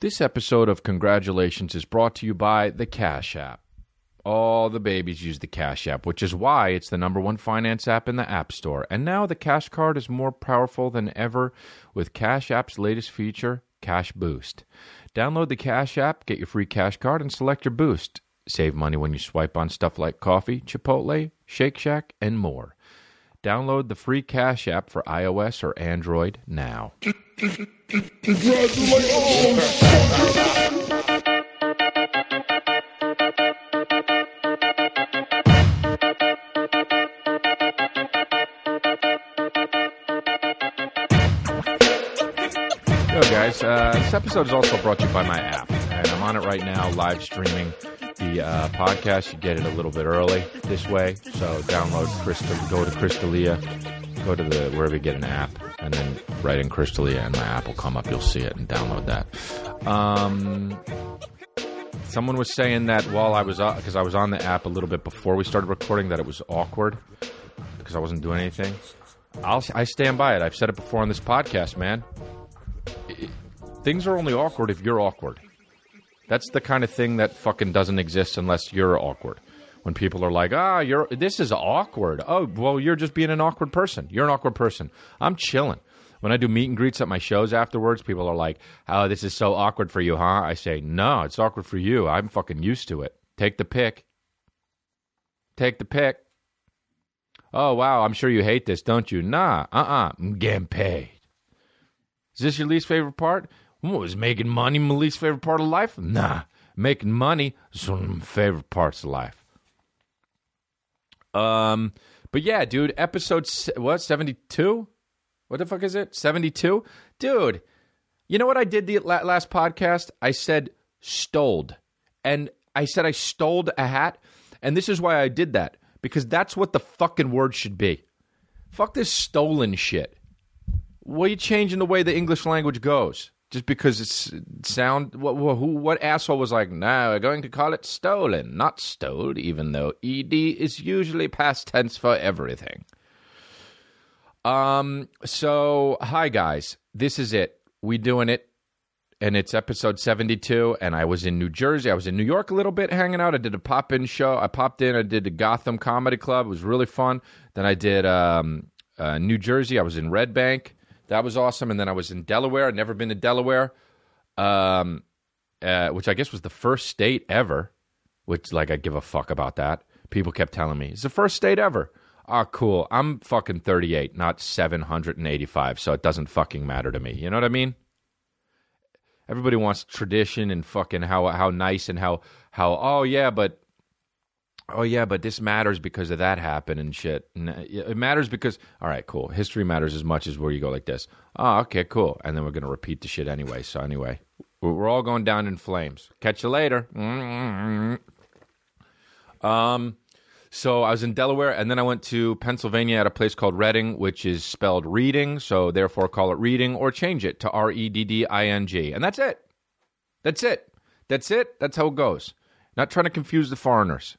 This episode of Congratulations is brought to you by the Cash App. All the babies use the Cash App, which is why it's the #1 finance app in the App Store. And now the Cash Card is more powerful than ever with Cash App's latest feature, Cash Boost. Download the Cash App, get your free Cash Card, and select your boost. Save money when you swipe on stuff like coffee, Chipotle, Shake Shack, and more. Download the free Cash App for iOS or Android now. Yo guys, this episode is also brought to you by my app, and I'm on it right now, live streaming the podcast. You get it a little bit early this way, so download go to Crystalia, go to the wherever you get an app, and then write in Crystalia, and my app will come up. You'll see it and download that. Someone was saying that while I was because I was on the app a little bit before we started recording, that it was awkward because I wasn't doing anything. I stand by it. I've said it before on this podcast, man. Things are only awkward if you're awkward. That's the kind of thing that fucking doesn't exist unless you're awkward. When people are like, this is awkward. Oh, well, you're just being an awkward person. You're an awkward person. I'm chilling. When I do meet and greets at my shows afterwards, people are like, oh, this is so awkward for you, huh? I say, no, it's awkward for you. I'm fucking used to it. Take the pick. Take the pick. Oh, wow, I'm sure you hate this, don't you? Nah, I'm getting paid. Is this your least favorite part? What was making money my least favorite part of life? Nah, making money is one of my favorite parts of life. But yeah, dude, episode, 72? What the fuck is it? 72? Dude, you know what I did the last podcast? I said stoled. And I said I stoled a hat. And this is why I did that. Because that's what the fucking word should be. Fuck this stolen shit. What are you changing the way the English language goes? Just because it's sound... What asshole was like, no, we're going to call it stolen, not stole, even though ED is usually past tense for everything. So, hi guys. This is it. We doing it. And it's episode 72, and I was in New Jersey. I was in New York a little bit hanging out. I did a pop-in show. I did the Gotham Comedy Club. It was really fun. Then I did New Jersey. I was in Red Bank. That was awesome. And then I was in Delaware. I'd never been to Delaware, which I guess was the first state ever, which, like, I give a fuck about that. People kept telling me, it's the first state ever. Oh, cool. I'm fucking 38, not 785, so it doesn't fucking matter to me. You know what I mean? Everybody wants tradition and fucking how nice and how oh yeah, but this matters because of that happened and shit. And it matters because, all right, cool. History matters as much as where you go like this. Oh, okay, cool. And then we're going to repeat the shit anyway. So anyway, we're all going down in flames. Catch you later. So I was in Delaware, and then I went to Pennsylvania at a place called Reading, which is spelled reading, so therefore call it reading, or change it to Redding. And that's it. That's it. That's it. That's how it goes. Not trying to confuse the foreigners.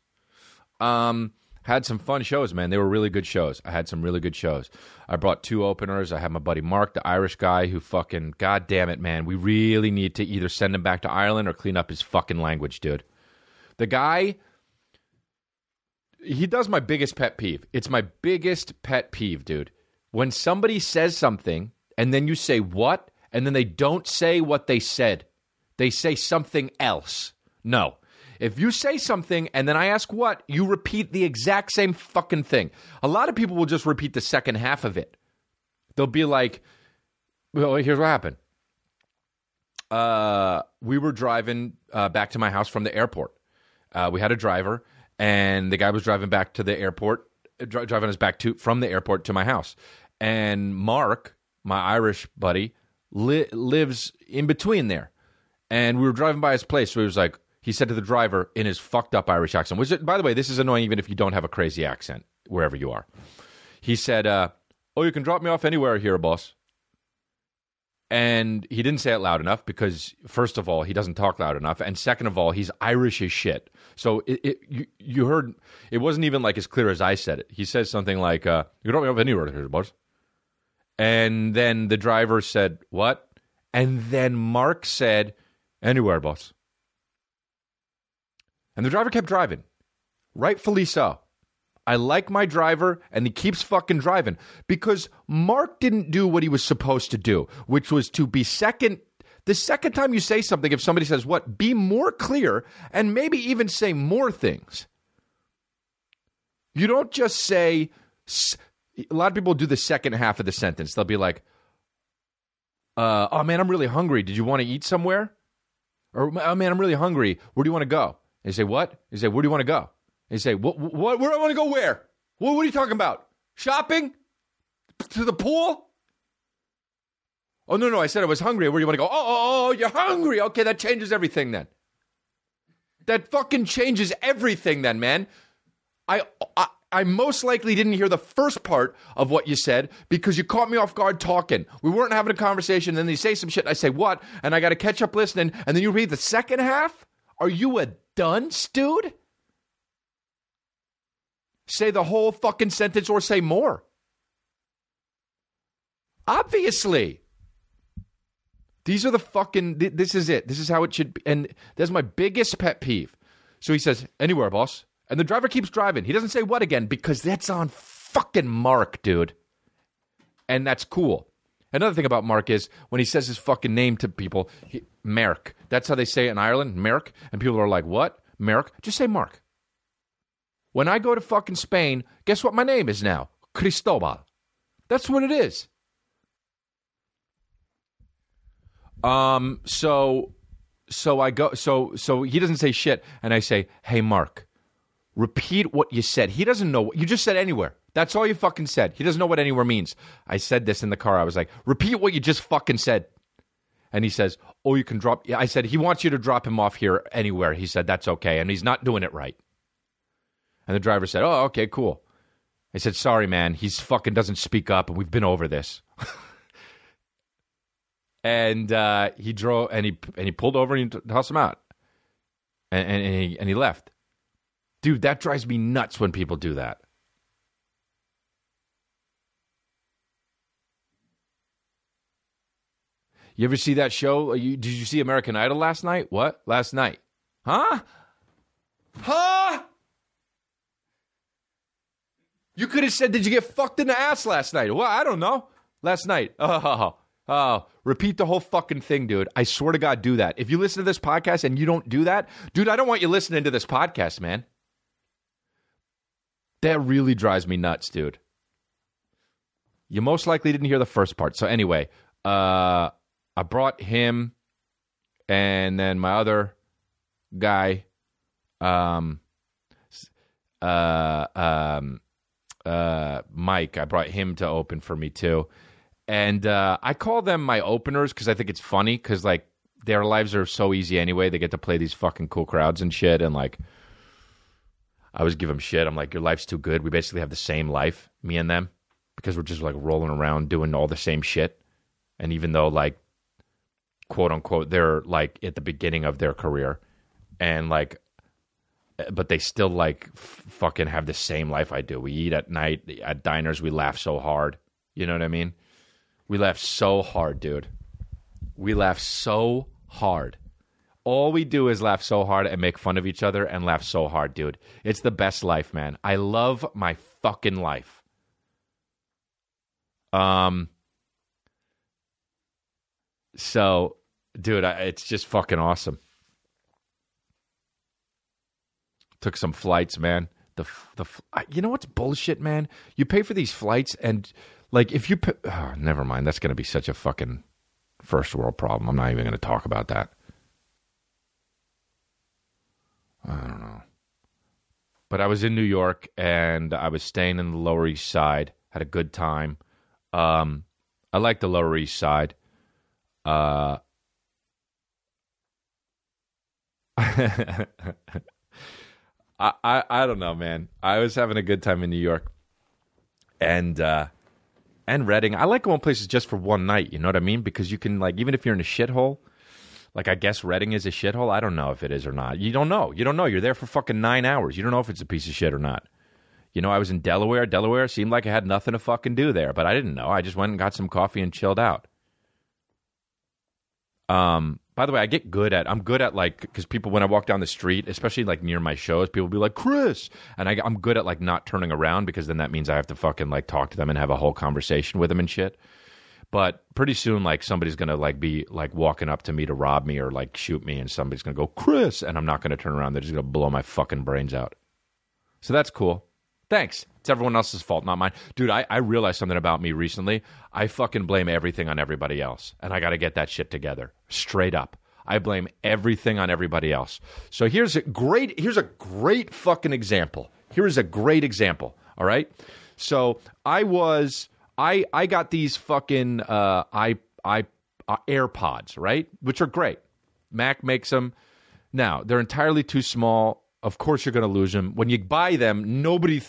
Had some fun shows, man. They were really good shows. I had some really good shows. I brought 2 openers. I had my buddy Mark, the Irish guy, who fucking, god damn it, man. We really need to either send him back to Ireland or clean up his fucking language, dude. The guy... He does my biggest pet peeve. It's my biggest pet peeve, dude. When somebody says something, and then you say, what? And then they don't say what they said. They say something else. No. If you say something, and then I ask what, you repeat the exact same fucking thing. A lot of people will just repeat the second half of it. They'll be like, well, here's what happened. We were driving back to my house from the airport. We had a driver. And the guy was driving back to the airport, driving us back from the airport to my house. And Mark, my Irish buddy, lives in between there. And we were driving by his place. So he said to the driver in his fucked up Irish accent, which, by the way, this is annoying even if you don't have a crazy accent, wherever you are. He said, oh, you can drop me off anywhere here, boss. And he didn't say it loud enough because, first of all, he doesn't talk loud enough. And second of all, he's Irish as shit. So you heard, it wasn't even like as clear as I said it. He says something like, you can drop me off anywhere here, boss. And then the driver said, what? And then Mark said, Anywhere, boss. And the driver kept driving. Rightfully so. I like my driver, and he keeps fucking driving. Because Mark didn't do what he was supposed to do, which was to be second. The second time you say something, if somebody says what, be more clear, and maybe even say more things. You don't just say... A lot of people do the second half of the sentence. They'll be like, oh, man, I'm really hungry. Did you want to eat somewhere? Or, oh, man, I'm really hungry. Where do you want to go? They say, what? They say, where do you want to go? They say, what? Where do I want to go where? What are you talking about? Shopping? To the pool? Oh, no, I said I was hungry. Where do you want to go? Oh, you're hungry. Okay, that changes everything then. That fucking changes everything then, man. I most likely didn't hear the first part of what you said because you caught me off guard talking. We weren't having a conversation, and then you say some shit, and I say, what? And I got to catch up listening, and then you read the second half? Are you a dunce, dude? Say the whole fucking sentence or say more. Obviously. These are the fucking... This is it. This is how it should be. And that's my biggest pet peeve. So he says, anywhere, boss. And the driver keeps driving. He doesn't say what again because that's on fucking Mark, dude. And that's cool. Another thing about Mark is when he says his fucking name to people, Merk. That's how they say it in Ireland, Merk. And people are like, what? Merk? Just say Mark. When I go to fucking Spain, guess what my name is now? Cristobal. That's what it is. So I go, so he doesn't say shit. And I say, hey, Mark. Repeat what you said. He doesn't know. You just said anywhere. That's all you fucking said. He doesn't know what anywhere means. I said this in the car. I was like, repeat what you just fucking said. And he says, oh, you can drop. Yeah, I said, he wants you to drop him off here anywhere. He said, that's okay. And he's not doing it right. And the driver said, oh, okay, cool. I said, sorry, man. He's fucking doesn't speak up, and we've been over this. And he drove, and he pulled over, and he tossed him out. And he left. Dude, that drives me nuts when people do that. You ever see that show? Did you see American Idol last night? What? Last night? Huh? You could have said, did you get fucked in the ass last night? Well, I don't know. Last night. Oh, repeat the whole fucking thing, dude. I swear to God, do that. If you listen to this podcast and you don't do that, dude, I don't want you listening to this podcast, man. That really drives me nuts, dude. You most likely didn't hear the first part. So anyway, I brought him and then my other guy, Mike. I brought him to open for me too. And I call them my openers because I think it's funny because like their lives are so easy anyway. They get to play these fucking cool crowds and shit. And like, I always give them shit. I'm like, your life's too good. We basically have the same life, me and them, because we're just like rolling around doing all the same shit. And even though like, quote unquote, they're like at the beginning of their career and like, but they still like fucking have the same life I do. We eat at night at diners. We laugh so hard. You know what I mean? We laugh so hard, dude. We laugh so hard. All we do is laugh so hard and make fun of each other and laugh so hard, dude. It's the best life, man. I love my fucking life. So, dude, it's just fucking awesome. Took some flights, man. You know what's bullshit, man? You pay for these flights and like if you pay, never mind. That's going to be such a fucking first world problem. I'm not even going to talk about that. I don't know. But I was in New York and I was staying in the Lower East Side. Had a good time. I like the Lower East Side. I don't know, man. I was having a good time in New York. And Reading. I like going places just for one night, you know what I mean? Because you can, like, even if you're in a shithole, like, I guess Reading is a shithole. I don't know if it is or not. You don't know. You're there for fucking 9 hours. You don't know if it's a piece of shit or not. You know, I was in Delaware. Delaware seemed like I had nothing to fucking do there, but I didn't know. I just went and got some coffee and chilled out. By the way, I'm good at like, because people, when I walk down the street, especially like near my shows, people be like, Chris. And I'm good at like not turning around, because then that means I have to fucking like talk to them and have a whole conversation with them and shit. But pretty soon, like, somebody's going to like be like walking up to me to rob me or like shoot me, and somebody's going to go, Chris. And I'm not going to turn around. They're just going to blow my fucking brains out. So that's cool. Thanks. It's everyone else's fault, not mine. Dude, I realized something about me recently. I fucking blame everything on everybody else. And I got to get that shit together. Straight up. I blame everything on everybody else. So here's a great fucking example. Here is a great example. All right? So I got these fucking AirPods, right? Which are great. Mac makes them. Now, they're entirely too small. Of course you're going to lose them. When you buy them, nobody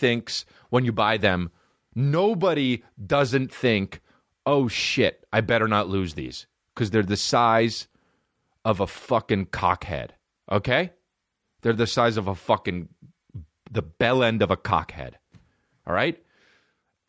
doesn't think, oh shit, I better not lose these. Because they're the size of a fucking cockhead. Okay? They're the size of the bell end of a cockhead. All right?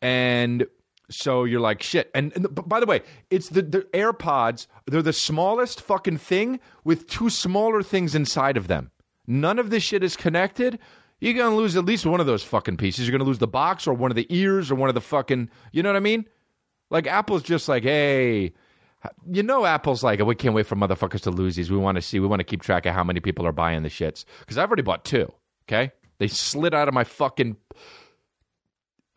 And so you're like, shit. And by the way, it's the AirPods. They're the smallest fucking thing with two smaller things inside of them. None of this shit is connected. You're going to lose at least one of those fucking pieces. You're going to lose the box or one of the ears or one of the fucking, you know what I mean? Like, Apple's just like, hey, you know, Apple's like, we can't wait for motherfuckers to lose these. We want to keep track of how many people are buying the shits. Because I've already bought two, okay? They slid out of my fucking...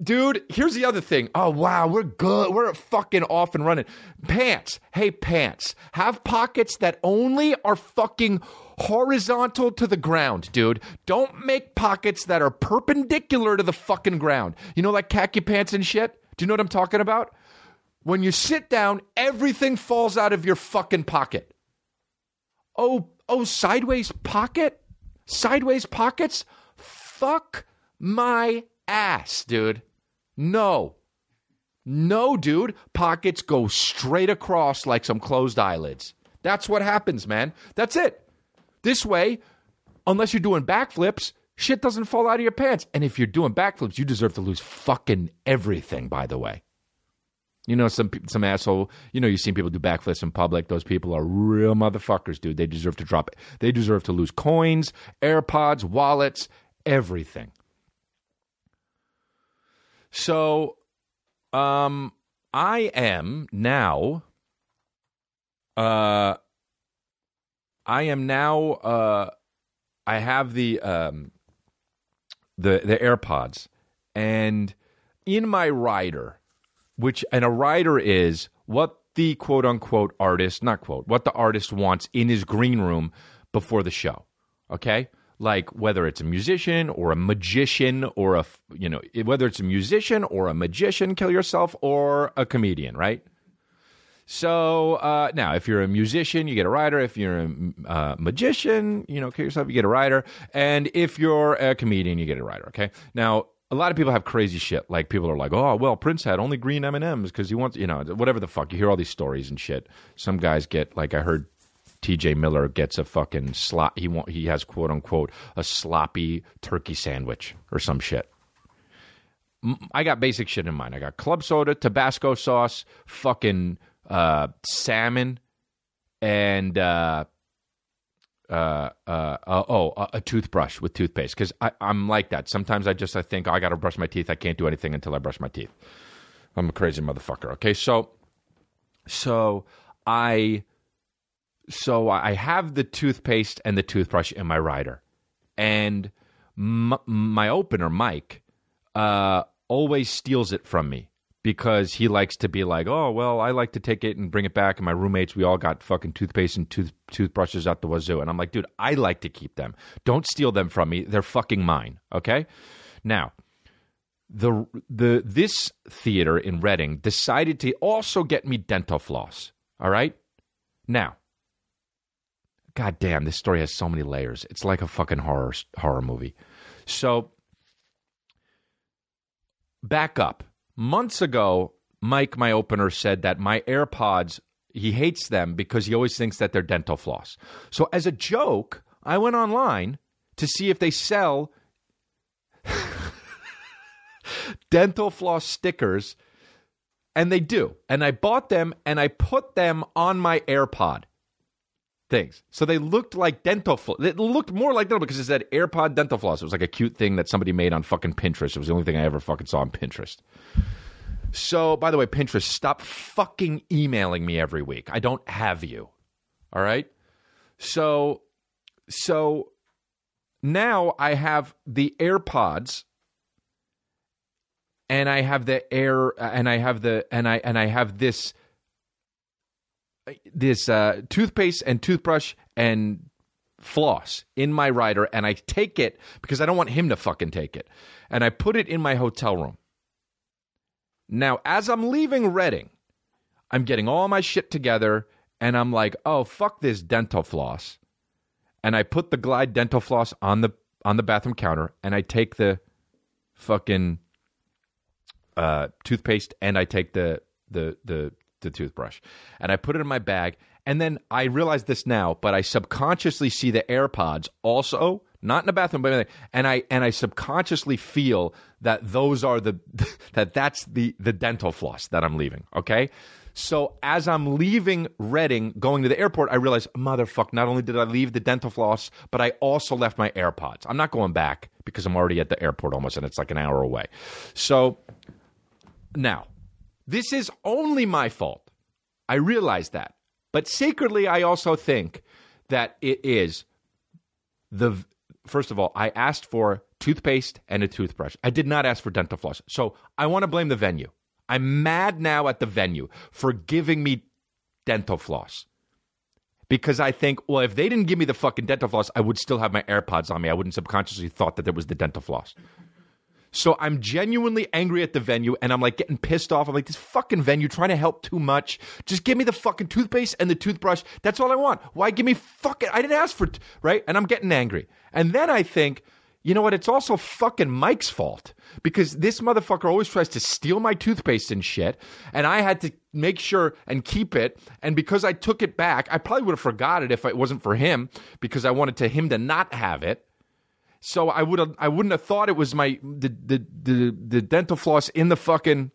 Dude, here's the other thing. Oh, wow, we're good. We're fucking off and running. Pants. Hey, pants. Have pockets that only are fucking horizontal to the ground, dude. Don't make pockets that are perpendicular to the fucking ground. You know, like khaki pants and shit? Do you know what I'm talking about? When you sit down, everything falls out of your fucking pocket. Oh, sideways pocket? Sideways pockets? Fuck my ass, dude. No, dude. Pockets go straight across like some closed eyelids. That's what happens, man. That's it. This way, unless you're doing backflips, shit doesn't fall out of your pants. And if you're doing backflips, you deserve to lose fucking everything, by the way. You know, some asshole, you know, you've seen people do backflips in public. Those people are real motherfuckers, dude. They deserve to drop it. They deserve to lose coins, AirPods, wallets, everything. So, I am now, I have the AirPods, and in my rider, and a rider is what the quote unquote artist, not quote, what the artist wants in his green room before the show. Okay? Like whether it's a musician or a magician or whether it's a musician or a magician, kill yourself, or a comedian, right? So now, if you're a musician, you get a rider. If you're a magician, kill yourself, you get a rider. And if you're a comedian, you get a rider, okay? Now, a lot of people have crazy shit. Like, people are like, oh, well, Prince had only green M&Ms because he wants, whatever the fuck. You hear all these stories and shit. Some guys get, like, I heard TJ Miller gets a fucking he has, quote unquote, a sloppy turkey sandwich or some shit. I got basic shit in mind. I got club soda, Tabasco sauce, fucking salmon, and a toothbrush with toothpaste, because I'm like that. Sometimes I think, I got to brush my teeth. I can't do anything until I brush my teeth. I'm a crazy motherfucker. Okay, so I have the toothpaste and the toothbrush in my rider, and my opener, Mike, always steals it from me because he likes to be like, oh, well, I like to take it and bring it back, and my roommates, we all got fucking toothpaste and toothbrushes out the wazoo, and I'm like, dude, I like to keep them. Don't steal them from me. They're fucking mine, okay? Now, this theater in Reading decided to also get me dental floss, all right? Now, God damn, this story has so many layers. It's like a fucking horror movie. So, back up. Months ago, Mike, my opener, said that my AirPods, he hates them because he always thinks that they're dental floss. So, as a joke, I went online to see if they sell dental floss stickers, and they do. And I bought them, and I put them on my AirPod. things. So they looked like dental floss. It looked more like dental because it said AirPod dental floss. It was like a cute thing that somebody made on fucking Pinterest. It was the only thing I ever fucking saw on Pinterest. So, by the way, Pinterest, stop fucking emailing me every week. I don't have you. All right? So now I have the AirPods and I have the Air and I have this toothpaste and toothbrush and floss in my rider, and I take it because I don't want him to fucking take it. And I put it in my hotel room. Now, as I'm leaving Reading, I'm getting all my shit together, and I'm like, oh, fuck this dental floss. And I put the Glide dental floss on the bathroom counter, and I take the fucking toothpaste, and I take the toothbrush. And I put it in my bag, and then I realize this now, but I subconsciously see the AirPods also, not in the bathroom, but and I subconsciously feel that those are that's the dental floss that I'm leaving, okay? So as I'm leaving Reading, going to the airport, I realize, motherfucker, not only did I leave the dental floss, but I also left my AirPods. I'm not going back because I'm already at the airport almost, and it's like an hour away. So now, this is only my fault. I realize that. But secretly, I also think that it is first of all, I asked for toothpaste and a toothbrush. I did not ask for dental floss. So I want to blame the venue. I'm mad now at the venue for giving me dental floss. Because I think, well, if they didn't give me the fucking dental floss, I would still have my AirPods on me. I wouldn't subconsciously thought that there was the dental floss. So I'm genuinely angry at the venue, and I'm like getting pissed off. I'm like, this fucking venue trying to help too much. Just give me the fucking toothpaste and the toothbrush. That's all I want. Why give me fucking... I didn't ask for... right? And I'm getting angry. And then I think, you know what? It's also fucking Mike's fault. Because this motherfucker always tries to steal my toothpaste and shit. And I had to make sure and keep it. And because I took it back, I probably would have forgot it if it wasn't for him. Because I wanted him to not have it. So I wouldn't have thought it was the dental floss in the fucking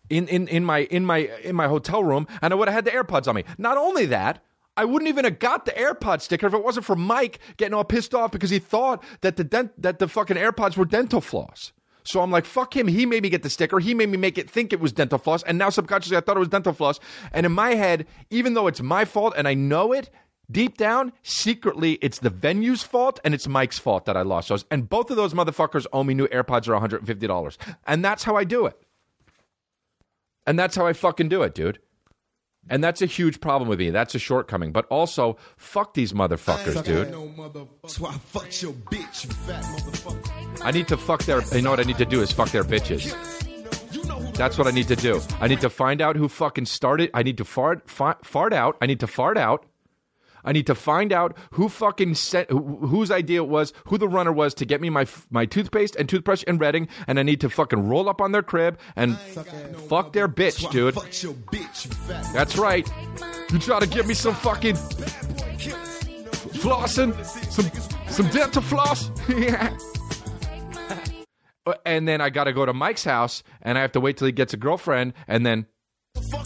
in my hotel room, and I would have had the AirPods on me. Not only that, I wouldn't even have got the AirPod sticker if it wasn't for Mike getting all pissed off because he thought that the fucking AirPods were dental floss. So I'm like, fuck him. He made me get the sticker. He made me think it was dental floss, and now subconsciously I thought it was dental floss. And in my head, even though it's my fault and I know it, deep down, secretly, it's the venue's fault and it's Mike's fault that I lost those. And both of those motherfuckers owe me new AirPods are $150. And that's how I do it. And that's how I fucking do it, dude. And that's a huge problem with me. That's a shortcoming. But also, fuck these motherfuckers, dude. I need to fuck their... You know what I need to do is fuck their bitches. That's what I need to do. I need to find out who fucking started... I need to fart out. I need to fart out. I need to find out who fucking sent, whose idea it was, who the runner was to get me my toothpaste and toothbrush in Reading, and I need to fucking roll up on their crib and fuck their bitch, dude. That's right. You try to give me some fucking flossing, some dental floss. And then I got to go to Mike's house, and I have to wait till he gets a girlfriend, and then fuck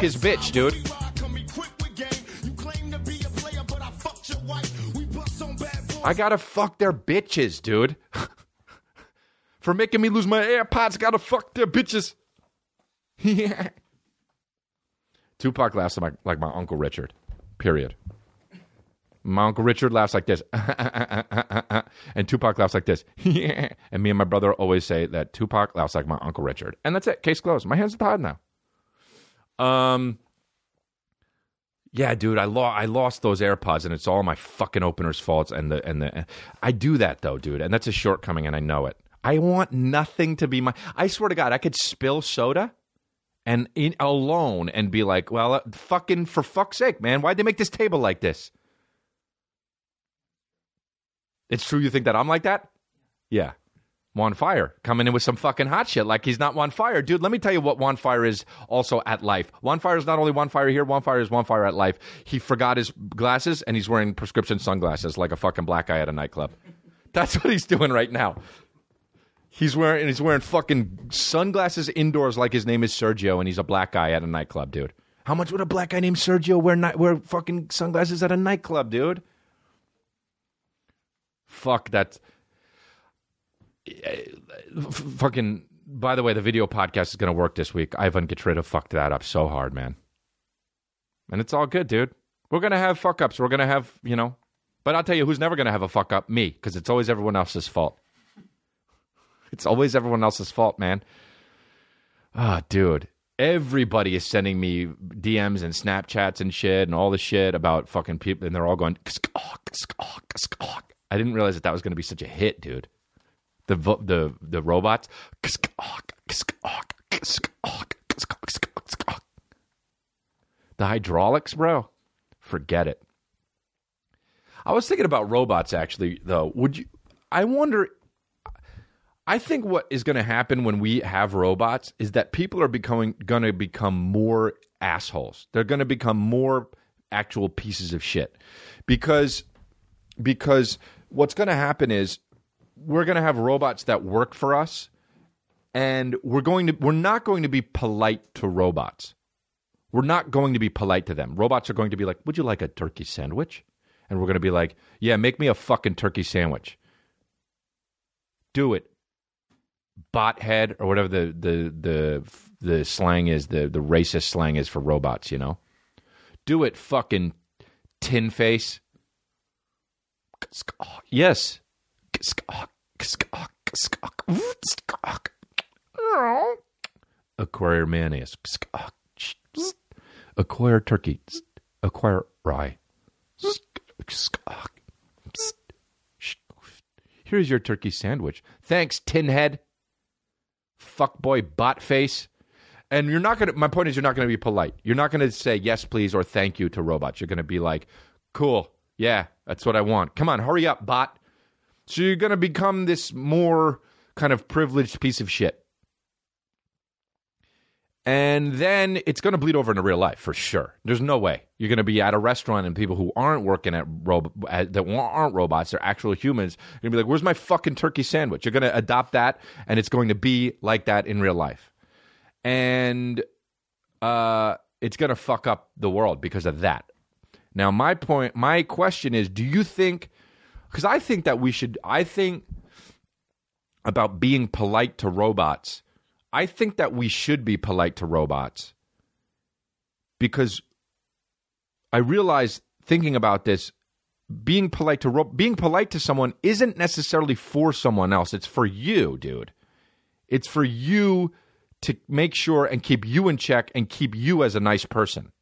his bitch, dude. I gotta fuck their bitches, dude. For making me lose my AirPods, gotta fuck their bitches. Yeah. Tupac laughs like my Uncle Richard. Period. My Uncle Richard laughs like this. And Tupac laughs like this. And me and my brother always say that Tupac laughs like my Uncle Richard. And that's it. Case closed. My hands are tied now. Yeah, dude, I lost those AirPods, and it's all my fucking opener's faults. And I do that though, dude, and that's a shortcoming, and I know it. I want nothing to be I swear to God, I could spill soda, and alone, and be like, well, fucking for fuck's sake, man, why'd they make this table like this? It's true. You think that I'm like that? Yeah. Juan Fire coming in with some fucking hot shit like he's not Juan Fire. Dude, let me tell you what Juan Fire is also at life. Juan Fire is not only Juan Fire here, Juan Fire is Juan Fire at life. He forgot his glasses and he's wearing prescription sunglasses like a fucking black guy at a nightclub. That's what he's doing right now. He's wearing fucking sunglasses indoors like his name is Sergio and he's a black guy at a nightclub, dude. How much would a black guy named Sergio wear fucking sunglasses at a nightclub, dude? Fuck that. Fucking, by the way, the video podcast is going to work this week. Ivan Getrida fucked that up so hard, man. And it's all good, dude. We're going to have fuck-ups. We're going to have, but I'll tell you who's never going to have a fuck-up? Me, because it's always everyone else's fault. It's always everyone else's fault, man. Dude. Everybody is sending me DMs and Snapchats and shit and all this shit about fucking people, and they're all going, I didn't realize that was going to be such a hit, dude. The robots. The hydraulics, bro. Forget it. I was thinking about robots, actually, though. I think what is going to happen when we have robots is that people are going to become more assholes. They're going to become more actual pieces of shit. Because what's going to happen is we're going to have robots that work for us, and we're not going to be polite to robots. We're not going to be polite to them. Robots are going to be like, would you like a turkey sandwich? And we're going to be like, yeah, make me a fucking turkey sandwich. Do it. Bothead, or whatever the slang is, the racist slang is for robots, Do it, fucking tin face. Yes. Acquire mayonnaise. Acquire turkey. Acquire rye. Here's your turkey sandwich. Thanks, Tinhead. Fuckboy Botface. And my point is, you're not going to be polite. You're not going to say yes, please, or thank you to robots. You're going to be like, cool, yeah, that's what I want. Come on, hurry up, bot. So you're going to become this more kind of privileged piece of shit. And then it's going to bleed over into real life, for sure. There's no way. You're going to be at a restaurant, and people who aren't working that aren't robots, they're actual humans, you're going to be like, where's my fucking turkey sandwich? You're going to adopt that, and it's going to be like that in real life. And it's going to fuck up the world because of that. Now, my question is, do you think, because I think about being polite to robots, I think that we should be polite to robots, because I realize, thinking about this, being polite to someone isn't necessarily for someone else. It's for you, dude. It's for you to make sure and keep you in check and keep you as a nice person.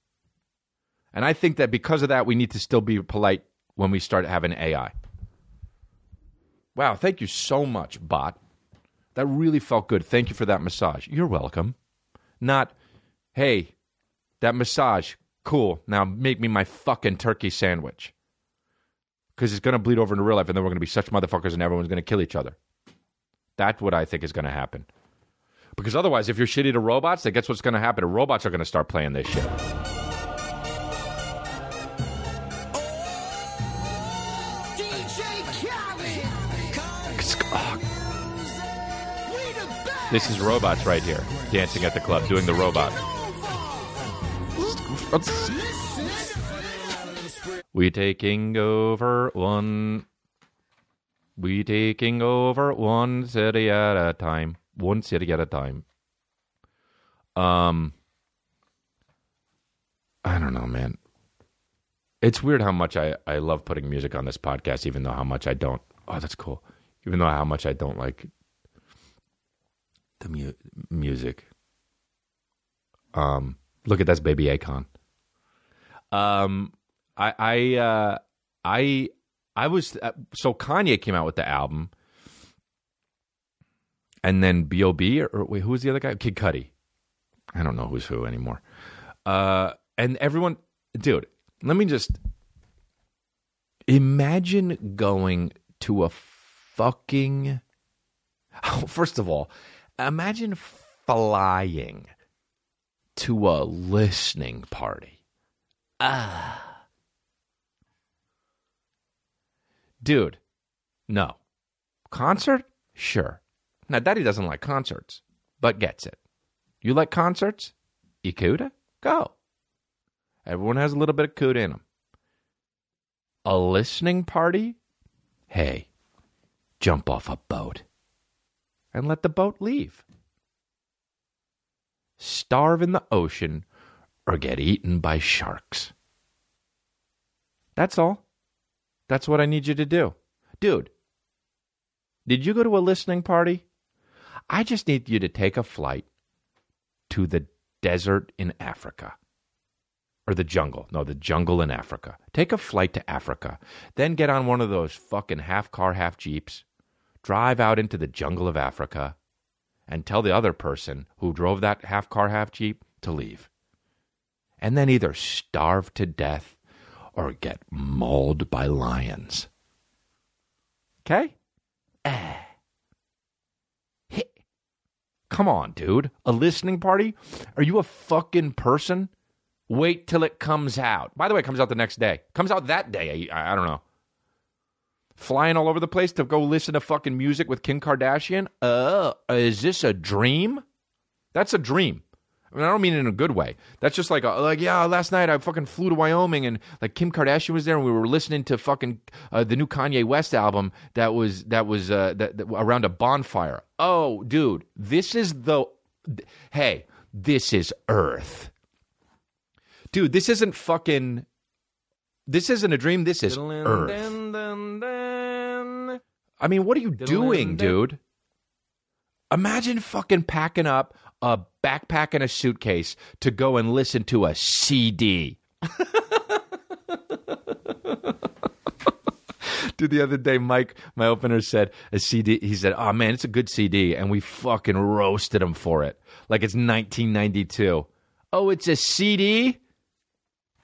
And I think that because of that, we need to still be polite when we start having AI. Wow, thank you so much, bot. That really felt good. Thank you for that massage. You're welcome. Not, hey, that massage, cool. Now make me my fucking turkey sandwich. Because it's going to bleed over into real life, and then we're going to be such motherfuckers, and everyone's going to kill each other. That's what I think is going to happen. Because otherwise, if you're shitty to robots, then guess what's going to happen? The robots are going to start playing this shit. This is robots right here, dancing at the club, doing the robot. We taking over one city at a time. One city at a time. I don't know, man. It's weird how much I love putting music on this podcast, even though how much I don't. Oh, that's cool. Even though how much I don't like the music. Look at that's Baby Akon. I was so Kanye came out with the album, and then B.O.B. or wait, who was the other guy? Kid Cudi. I don't know who's who anymore. And everyone, dude, let me just imagine going to a fucking. First of all, imagine flying to a listening party. Dude, no. Concert? Sure. Now, Daddy doesn't like concerts, but gets it. You like concerts? Ikuda? Go. Everyone has a little bit of coot in them. A listening party? Hey, jump off a boat and let the boat leave. Starve in the ocean or get eaten by sharks. That's all. That's what I need you to do. Dude, did you go to a listening party? I just need you to take a flight to the desert in Africa. Or the jungle. No, the jungle in Africa. Take a flight to Africa. Then get on one of those fucking half car, half jeeps. Drive out into the jungle of Africa. And tell the other person who drove that half car, half jeep to leave. And then either starve to death or get mauled by lions. Okay? Come on, dude. A listening party? Are you a fucking person? Wait till it comes out. By the way, it comes out the next day. Comes out that day. I don't know. Flying all over the place to go listen to fucking music with Kim Kardashian? Is this a dream? That's a dream. I mean, I don't mean it in a good way. That's just like, yeah, last night I fucking flew to Wyoming and like Kim Kardashian was there and we were listening to fucking the new Kanye West album that was around a bonfire. Oh, dude, this is this is Earth. Dude, this isn't a dream, this is Earth. I mean, what are you doing, dude? Imagine fucking packing up a backpack and a suitcase to go and listen to a CD. Dude, the other day, Mike, my opener, said a CD. He said, oh, man, it's a good CD. And we fucking roasted him for it. Like it's 1992. Oh, it's a CD?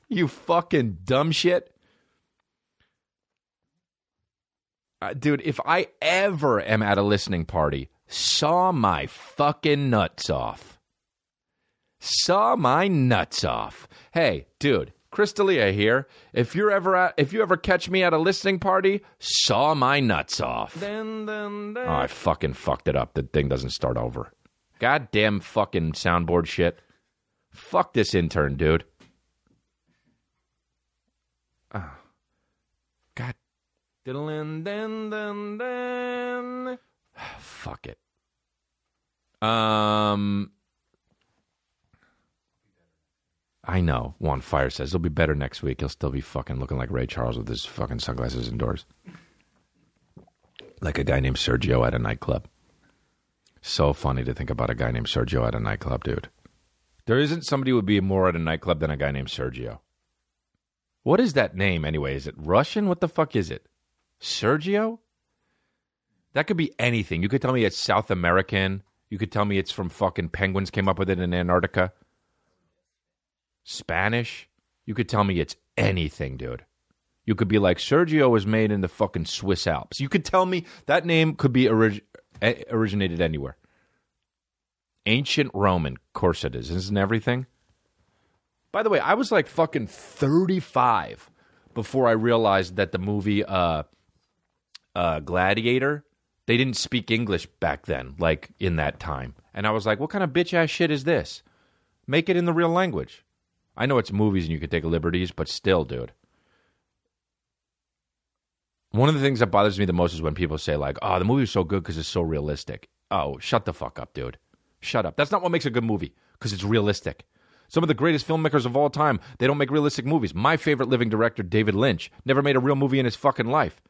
You fucking dumb shit. Dude, if I ever am at a listening party, saw my fucking nuts off. Saw my nuts off. Hey, dude, Crystalia here. If you ever catch me at a listening party, saw my nuts off. Oh, I fucking fucked it up. The thing doesn't start over. Goddamn fucking soundboard shit. Fuck this intern, dude. Oh. God. Fuck it. I know. Juan Fire says he'll be better next week. He'll still be fucking looking like Ray Charles with his fucking sunglasses indoors. Like a guy named Sergio at a nightclub. So funny to think about a guy named Sergio at a nightclub, dude. There isn't somebody who would be more at a nightclub than a guy named Sergio. What is that name anyway? Is it Russian? What the fuck is it? Sergio? That could be anything. You could tell me it's South American. You could tell me it's from fucking penguins came up with it in Antarctica. Spanish. You could tell me it's anything, dude. You could be like, Sergio was made in the fucking Swiss Alps. You could tell me that name could be originated anywhere. Ancient Roman. Of course it is. Isn't everything? By the way, I was like fucking 35 before I realized that the movie Gladiator, they didn't speak English back then, like in that time. And I was like, what kind of bitch-ass shit is this? Make it in the real language. I know it's movies and you can take liberties, but still, dude. One of the things that bothers me the most is when people say like, oh, the movie is so good because it's so realistic. Oh, shut the fuck up, dude. Shut up. That's not what makes a good movie, because it's realistic. Some of the greatest filmmakers of all time, they don't make realistic movies. My favorite living director, David Lynch, never made a real movie in his fucking life.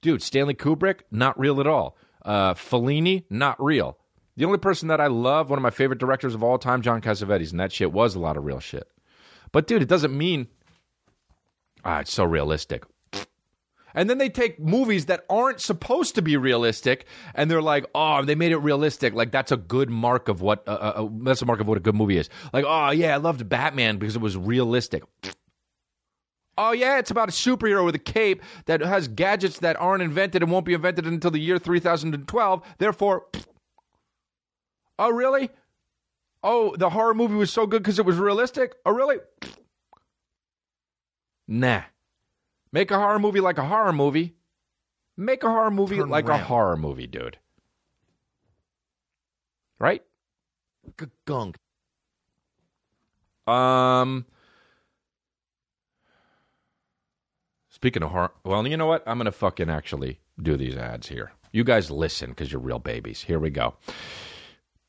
Dude, Stanley Kubrick, not real at all. Fellini, not real. The only person that I love, one of my favorite directors of all time, John Cassavetes, and that shit was a lot of real shit. But dude, it doesn't mean, it's so realistic. And then they take movies that aren't supposed to be realistic, and they're like, oh, they made it realistic. Like that's a good mark of what that's a mark of what a good movie is. Like, oh yeah, I loved Batman because it was realistic. Oh yeah, it's about a superhero with a cape that has gadgets that aren't invented and won't be invented until the year 3012. Therefore, oh really? Oh, the horror movie was so good because it was realistic? Oh really? Nah. Make a horror movie like a horror movie. Make a horror movie like a horror movie, dude. Right? Gunk. Speaking of horror, well, you know what? I'm going to fucking actually do these ads here. You guys listen because you're real babies. Here we go.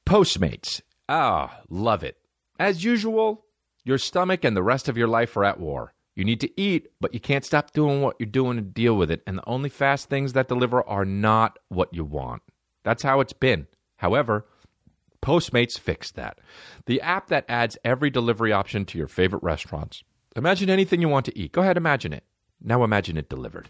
Postmates. Ah, love it. As usual, your stomach and the rest of your life are at war. You need to eat, but you can't stop doing what you're doing to deal with it. And the only fast things that deliver are not what you want. That's how it's been. However, Postmates fixed that. The app that adds every delivery option to your favorite restaurants. Imagine anything you want to eat. Go ahead, imagine it. Now imagine it delivered.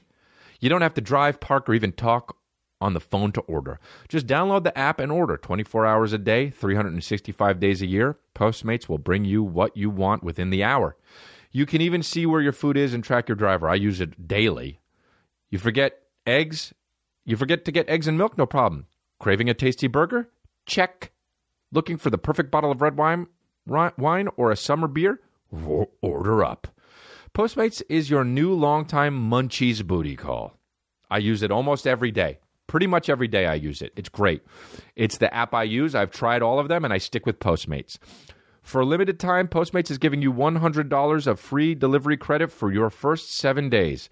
You don't have to drive, park, or even talk on the phone to order. Just download the app and order. 24 hours a day, 365 days a year. Postmates will bring you what you want within the hour. You can even see where your food is and track your driver. I use it daily. You forget eggs? You forget to get eggs and milk? No problem. Craving a tasty burger? Check. Looking for the perfect bottle of red wine or a summer beer? Order up. Postmates is your new longtime munchies booty call. I use it almost every day. Pretty much every day I use it. It's great. It's the app I use. I've tried all of them, and I stick with Postmates. For a limited time, Postmates is giving you $100 of free delivery credit for your first 7 days.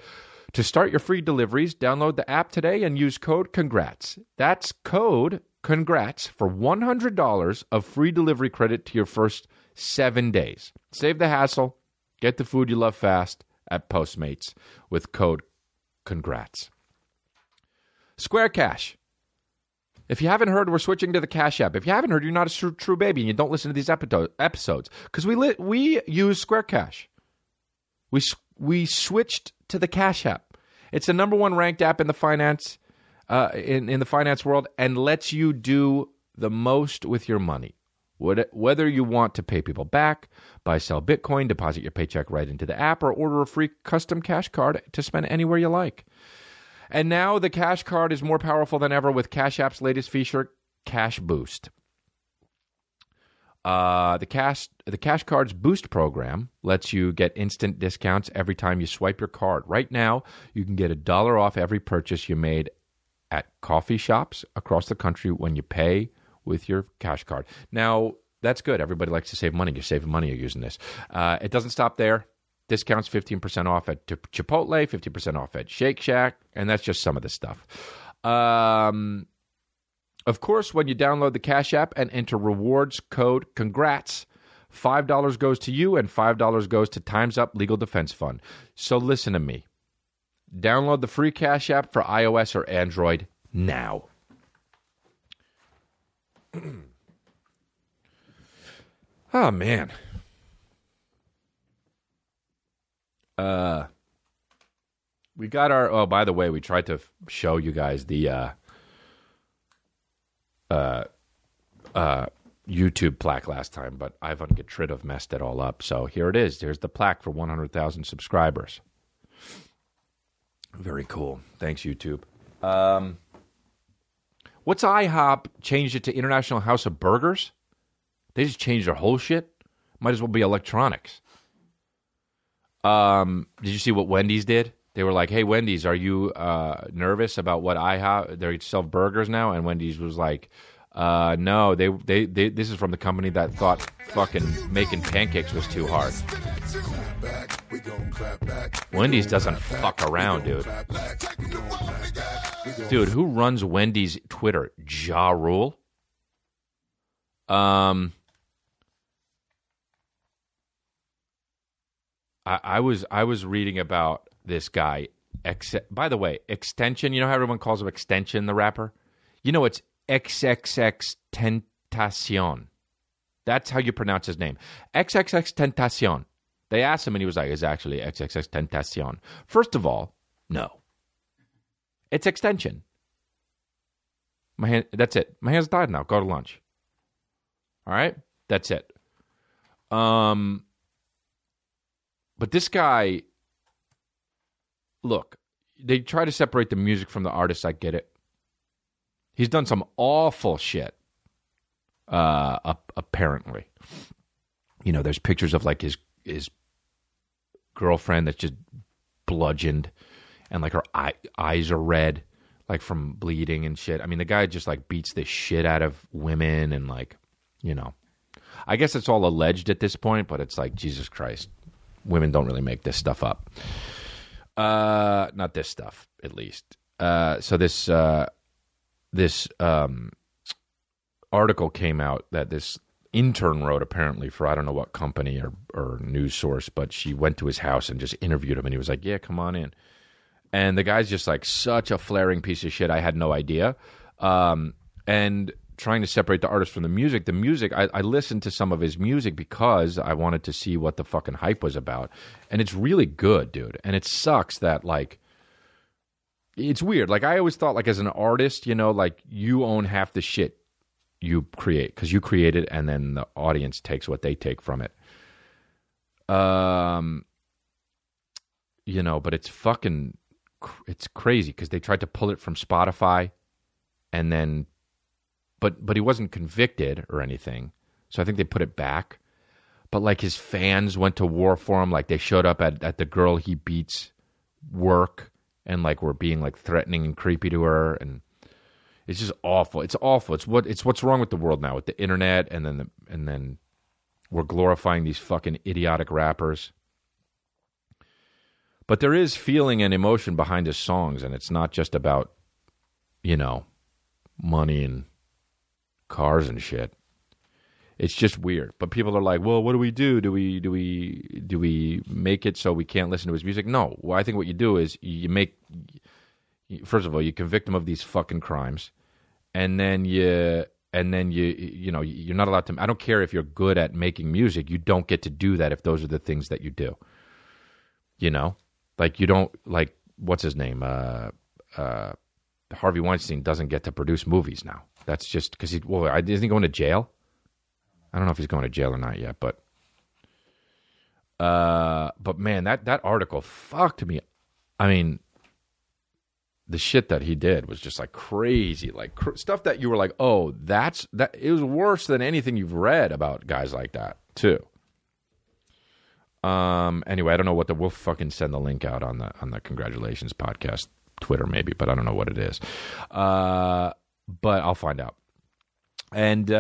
To start your free deliveries, download the app today and use code CONGRATS. That's code CONGRATS for $100 of free delivery credit to your first 7 days. Save the hassle. Get the food you love fast at Postmates with code CONGRATS. Square Cash. If you haven't heard, we're switching to the Cash App. If you haven't heard, you're not a true baby and you don't listen to these episodes. Because we use Square Cash. We switched to the Cash App. It's the number one ranked app in the finance in the finance world and lets you do the most with your money. Whether you want to pay people back, buy, sell Bitcoin, deposit your paycheck right into the app, or order a free custom cash card to spend anywhere you like. And now the Cash Card is more powerful than ever with Cash App's latest feature, Cash Boost. The Cash Card's Boost program lets you get instant discounts every time you swipe your card. Right now, you can get $1 off every purchase you made at coffee shops across the country when you pay with your Cash Card. Now, that's good. Everybody likes to save money. You're saving money using this. It doesn't stop there. Discounts 15% off at Chipotle, 50% off at Shake Shack, and that's just some of the stuff. Of course, when you download the Cash App and enter rewards code CONGRATS, $5 goes to you and $5 goes to Time's Up Legal Defense Fund. So listen to me. Download the free Cash App for iOS or Android now. Oh, man. We got our... Oh, by the way, we tried to show you guys the YouTube plaque last time, but Ivan Getridov messed it all up. So here it is. Here's the plaque for 100,000 subscribers. Very cool. Thanks, YouTube. What's IHOB changed it to International House of Burgers? They just changed their whole shit? Might as well be electronics. Did you see what Wendy's did? They were like, hey, Wendy's, are you nervous about what IHOB, they sell burgers now? And Wendy's was like, no, they this is from the company that thought fucking making pancakes was too hard. Wendy's doesn't fuck around, dude. Dude, who runs Wendy's Twitter? Ja Rule? I was reading about this guy. By the way, Extension. You know how everyone calls him Extension, the rapper? You know it's XXXTentacion. That's how you pronounce his name. XXXTentacion. They asked him, and he was like, "It's actually XXXTentacion." First of all, no. It's Extension. That's it. My hand's tied now. Go to lunch. All right? That's it. But this guy, look, they try to separate the music from the artist. I get it. He's done some awful shit, apparently. You know, there's pictures of, like, his girlfriend that's just bludgeoned, and, like, her eyes are red, like, from bleeding and shit. I mean, the guy just, like, beats the shit out of women and, like, you know. I guess it's all alleged at this point, but it's like, Jesus Christ. Women don't really make this stuff up. Not this stuff, at least. So this article came out that this intern wrote, apparently, for I don't know what company or news source, but she went to his house and just interviewed him, and he was like, yeah, come on in. And the guy's just like such a flaring piece of shit. I had no idea. And trying to separate the artist from the music. The music, I listened to some of his music because I wanted to see what the fucking hype was about. And it's really good, dude. And it sucks that, like, it's weird. Like, I always thought, like, as an artist, you know, like, you own half the shit you create because you create it, and then the audience takes what they take from it. You know, but it's crazy because they tried to pull it from Spotify, and then, but he wasn't convicted or anything, so I think they put it back. But like his fans went to war for him, like they showed up at the girl he beats work, and like were being like threatening and creepy to her, and it's just awful. It's awful. It's what's wrong with the world now with the internet, and then we're glorifying these fucking idiotic rappers. But there is feeling and emotion behind his songs, and it's not just about, you know, money and cars and shit. It's just weird. But people are like, well, what do we do? Do we make it so we can't listen to his music? No. Well, I think what you do is first of all, you convict him of these fucking crimes, and then you know, you're not allowed to. I don't care if you're good at making music. You don't get to do that if those are the things that you do. You know, like you don't, like, what's his name? Harvey Weinstein doesn't get to produce movies now. That's just because isn't he going to jail? I don't know if he's going to jail or not yet, but man, that article fucked me. I mean, the shit that he did was just like crazy, like stuff that you were like, oh, that. It was worse than anything you've read about guys like that too. Anyway, I don't know what we'll fucking send the link out on the Congratulations podcast Twitter maybe, but I don't know what it is. But I'll find out. And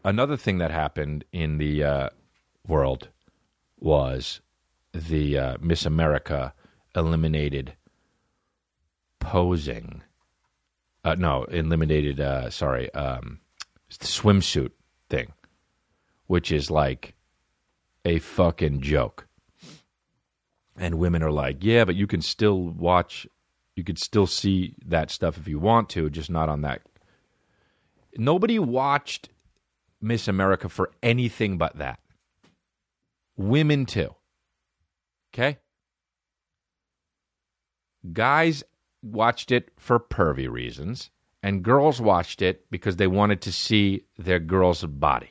another thing that happened in the world was the Miss America eliminated posing. Eliminated swimsuit thing, which is like a fucking joke. And women are like, yeah, but you can still watch, you could still see that stuff if you want to, just not on that. Nobody watched Miss America for anything but that. Women too. Okay? Guys watched it for pervy reasons, and girls watched it because they wanted to see their girl's body.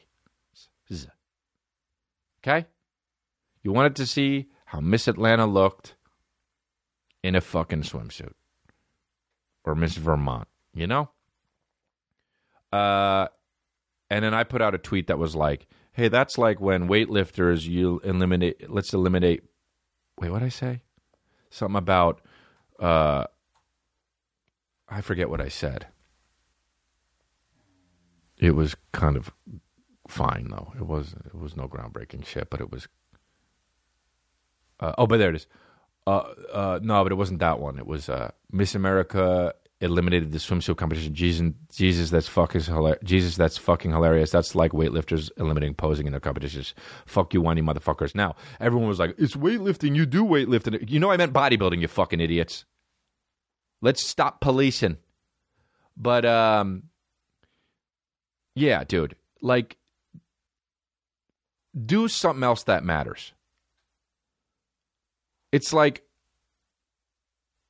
Okay? You wanted to see how Miss Atlanta looked in a fucking swimsuit. Or Miss Vermont, you know? And then I put out a tweet that was like, hey, that's like when weightlifters, let's eliminate, wait, what'd I say? Something about, I forget what I said. It was kind of fine, though. It was no groundbreaking shit, but it was, but there it is. No, but it wasn't that one. It was Miss America eliminated the swimsuit competition. Jesus, that's fucking hilarious. Jesus, that's fucking hilarious. That's like weightlifters eliminating posing in their competitions. Fuck you, whiny motherfuckers. Now, everyone was like, it's weightlifting. You do weightlifting. You know I meant bodybuilding, you fucking idiots. Let's stop policing. But, yeah, dude. Like, do something else that matters. It's like,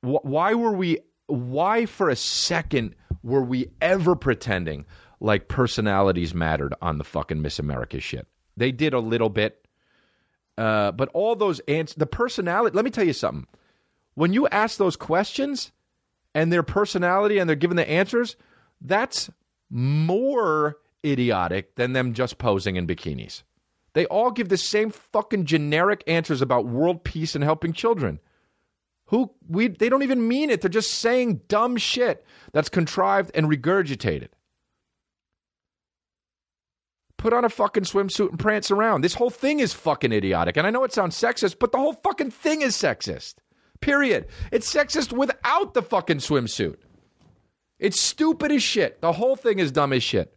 why for a second were we ever pretending like personalities mattered on the fucking Miss America shit? They did a little bit. But all those answers, the personality, let me tell you something. When you ask those questions and their personality and they're given the answers, that's more idiotic than them just posing in bikinis. They all give the same fucking generic answers about world peace and helping children. They don't even mean it. They're just saying dumb shit that's contrived and regurgitated. Put on a fucking swimsuit and prance around. This whole thing is fucking idiotic. And I know it sounds sexist, but the whole fucking thing is sexist. period. It's sexist without the fucking swimsuit. It's stupid as shit. The whole thing is dumb as shit.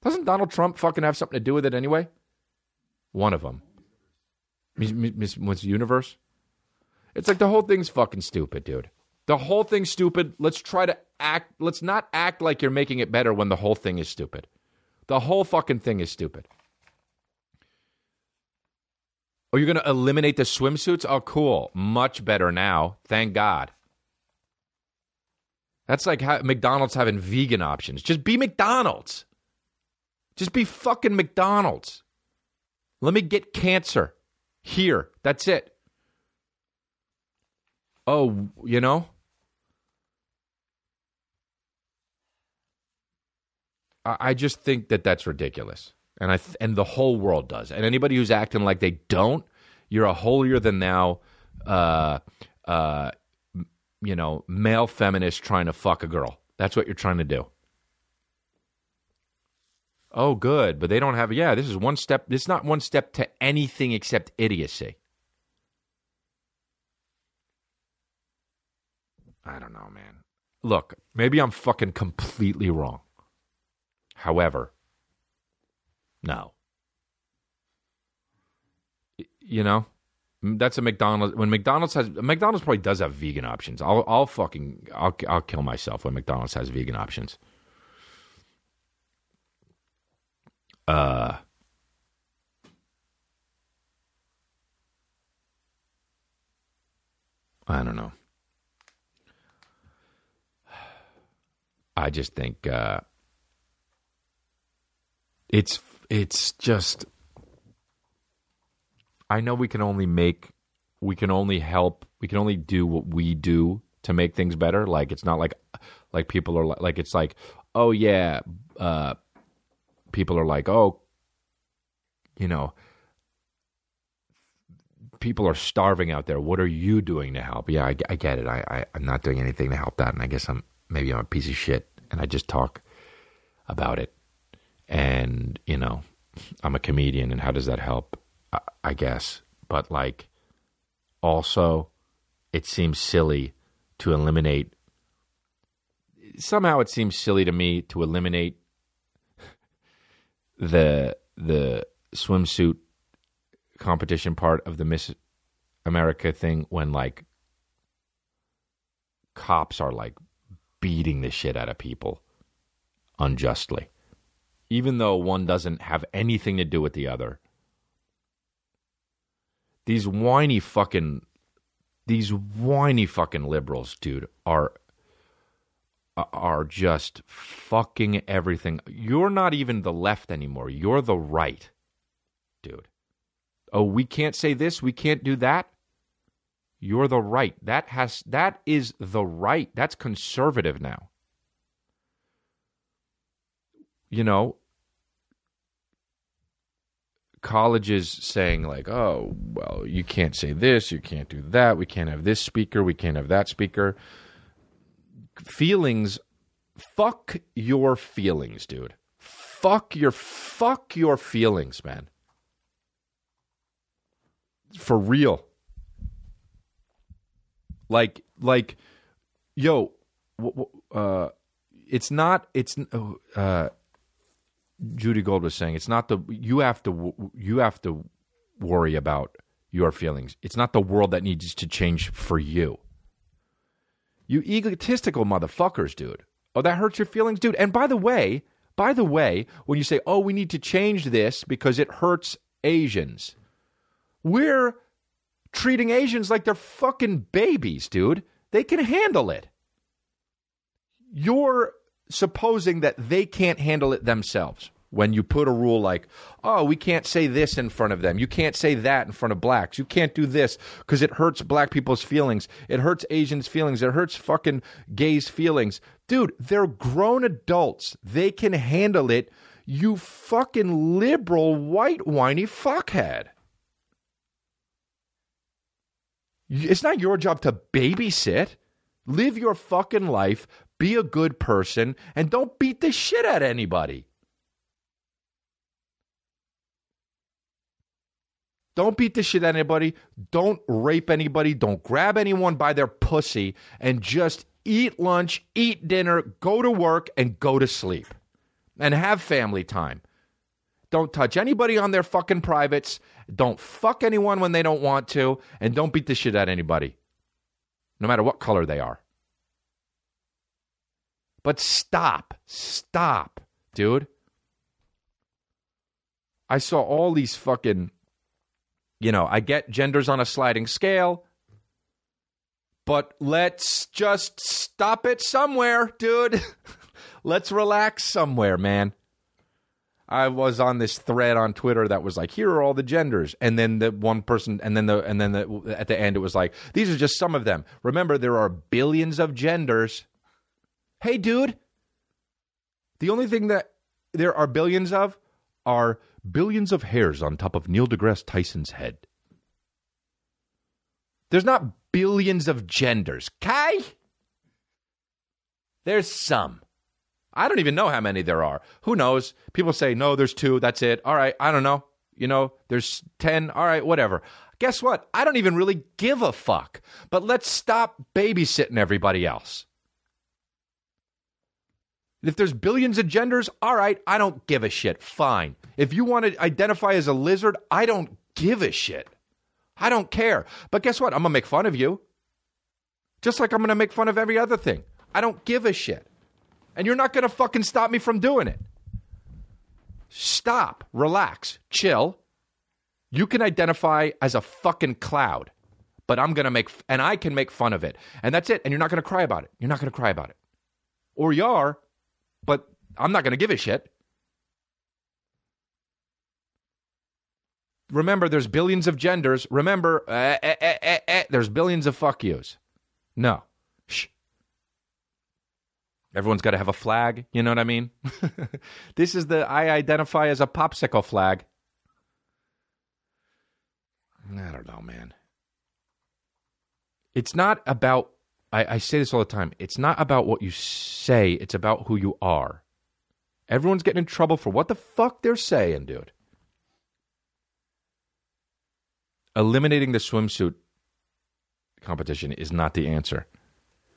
Doesn't Donald Trump fucking have something to do with it anyway? One of them. Miss Universe? It's like the whole thing's fucking stupid, dude. The whole thing's stupid. Let's not act like you're making it better when the whole thing is stupid. The whole fucking thing is stupid. Oh, you're going to eliminate the swimsuits? Oh, cool. Much better now. Thank God. That's like McDonald's having vegan options. Just be McDonald's. Just be fucking McDonald's. Let me get cancer. Here. That's it. Oh, you know? I just think that that's ridiculous. And the whole world does. And anybody who's acting like they don't, you're a holier-than-thou, male feminist trying to fuck a girl. That's what you're trying to do. Oh, good. But they don't have... Yeah, this is one step... It's not one step to anything except idiocy. I don't know, man. Look, maybe I'm fucking completely wrong. However, no. You know, that's a McDonald's. When McDonald's probably does have vegan options. I'll kill myself when McDonald's has vegan options. I don't know. I just think it's just. I know we can only help, we can only do what we do to make things better. Like it's not like people are like it's like, oh yeah, people are like, oh, you know, people are starving out there. What are you doing to help? Yeah, I get it. I'm not doing anything to help that, and I guess I'm a piece of shit, and I just talk about it. And you know, I'm a comedian, and how does that help? I guess, but like, also, it seems silly to eliminate. Somehow, it seems silly to me to eliminate the swimsuit competition part of the Miss America thing when like cops are like beating the shit out of people unjustly, even though one doesn't have anything to do with the other. These whiny fucking liberals, dude, are just fucking everything. You're not even the left anymore. You're the right, dude. Oh, we can't say this, we can't do that. You're the right. That is the right. That's conservative now. You know, colleges saying like, oh, well, you can't say this, you can't do that, we can't have this speaker, we can't have that speaker. Feelings, fuck your feelings, dude. Fuck your feelings, man. For real. Like, yo, it's not. Judy Gold was saying it's not you have to worry about your feelings. It's not the world that needs to change for you. You egotistical motherfuckers, dude. Oh, that hurts your feelings, dude. And by the way, when you say, oh, we need to change this because it hurts Asians, we're treating Asians like they're fucking babies, dude. They can handle it. You're supposing that they can't handle it themselves when you put a rule like, oh, we can't say this in front of them. You can't say that in front of blacks. You can't do this because it hurts black people's feelings. It hurts Asians' feelings. It hurts fucking gays' feelings. Dude, they're grown adults. They can handle it. You fucking liberal, white, whiny fuckhead. It's not your job to babysit. Live your fucking life. Be a good person, and don't beat the shit out of anybody. Don't beat the shit out of anybody. Don't rape anybody. Don't grab anyone by their pussy, and just eat lunch, eat dinner, go to work, and go to sleep. And have family time. Don't touch anybody on their fucking privates. Don't fuck anyone when they don't want to. And don't beat the shit out of anybody. No matter what color they are. But stop. Stop, dude. I saw all these fucking... I get genders on a sliding scale. But let's just stop it somewhere, dude. Let's relax somewhere, man. I was on this thread on Twitter that was like, here are all the genders. And then the one person, and then at the end it was like, these are just some of them. Remember, there are billions of genders. Hey, dude. The only thing that there are billions of are billions of hairs on top of Neil deGrasse Tyson's head. There's not billions of genders, okay? There's some. I don't even know how many there are. Who knows? People say, no, there's 2. That's it. All right, I don't know. There's 10. All right, whatever. Guess what? I don't even really give a fuck. But let's stop babysitting everybody else. If there's billions of genders, all right, I don't give a shit. Fine. If you want to identify as a lizard, I don't give a shit. I don't care. But guess what? I'm going to make fun of you. Just like I'm going to make fun of every other thing. I don't give a shit. And you're not going to fucking stop me from doing it. Stop. Relax. Chill. You can identify as a fucking cloud. But I'm going to and I can make fun of it. And that's it. And you're not going to cry about it. You're not going to cry about it. Or you are, but I'm not going to give a shit. Remember, there's billions of genders. Remember, there's billions of fuck yous. No. Shh. Everyone's got to have a flag. You know what I mean? This is I identify as a popsicle flag. I don't know, man. It's not about, I say this all the time, it's not about what you say, it's about who you are. Everyone's getting in trouble for what the fuck they're saying, dude. Eliminating the swimsuit competition is not the answer.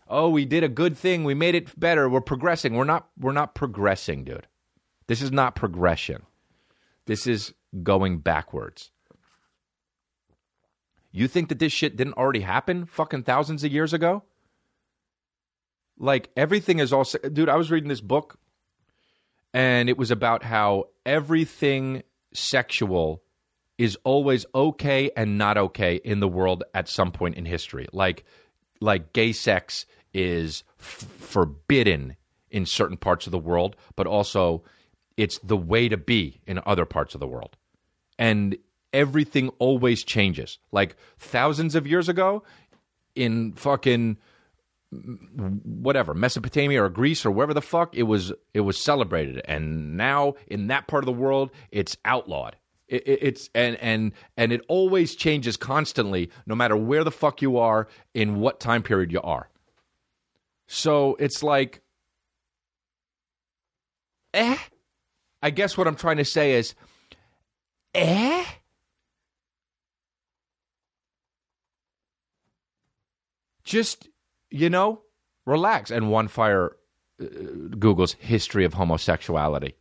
Oh, we did a good thing. We made it better. We're progressing. We're not progressing, dude. This is not progression. This is going backwards. You think that this shit didn't already happen fucking thousands of years ago? Like, everything is all... Dude, I was reading this book, and it was about how everything sexual is always okay and not okay in the world at some point in history. Like gay sex is forbidden in certain parts of the world, but also it's the way to be in other parts of the world. And everything always changes. Like thousands of years ago in fucking whatever, Mesopotamia or Greece or wherever the fuck, it was celebrated. And now in that part of the world, it's outlawed. It's it always changes constantly, no matter where the fuck you are, in what time period you are. So it's like, I guess what I'm trying to say is, just, relax. And One Fire Google's history of homosexuality.